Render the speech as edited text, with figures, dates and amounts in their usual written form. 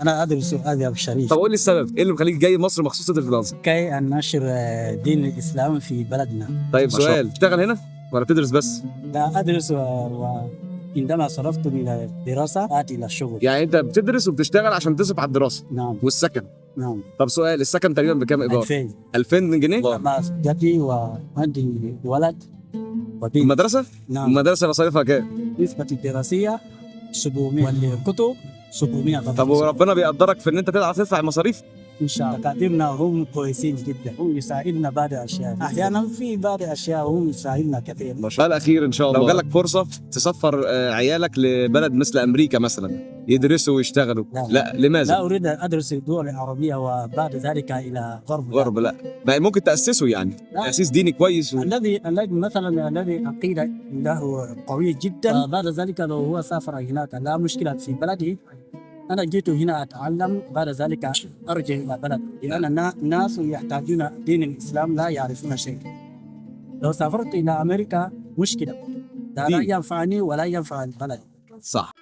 أنا أدرس أدب شريف طب قول لي السبب ايه اللي مخليك جاي مصر مخصوص تدرس فرنسا؟ كي أن نشر دين الإسلام في بلدنا. طيب ما شاء سؤال، تشتغل هنا ولا بتدرس بس؟ لا أدرس وعندما صرفت من الدراسة آتي إلى الشغل. يعني انت بتدرس وبتشتغل عشان تصرف على الدراسه نعم والسكن. نعم. طب سؤال، السكن تقريبا بكام ايجار؟ 2000 2000 جنيه؟ مع زوجتي وعندي ولد وبنت. المدرسه؟ نعم. المدرسه مصاريفها كام؟ نسبة الدراسية 700 والكتب 700 فقط. طب وربنا بيقدرك في ان انت تعرف تدفع المصاريف؟ إن شاء الله دكاترنا هم كويسين جدا، هم يساعدنا بعض الأشياء، أحيانا في بعض الأشياء هم يساعدنا كثير. السؤال الاخير ان شاء الله، لو جالك فرصه تسفر عيالك لبلد مثل امريكا مثلا يدرسوا ويشتغلوا، لا لماذا؟ لا أريد أن أدرس الدول العربية وبعد ذلك إلى غرب لا، ما ممكن تاسسه يعني لا. تاسيس ديني كويس الذي مثلا الذي عقيدة عنده قوي جدا، بعد ذلك لو هو سافر هناك لا مشكلة في بلده. أنا جيت هنا أتعلم، بعد ذلك أرجع إلى بلد، لأن الناس يحتاجون دين الإسلام لا يعرفون شيء. لو سافرت إلى أمريكا مشكلة، لا ينفعني ولا ينفع البلد. صح.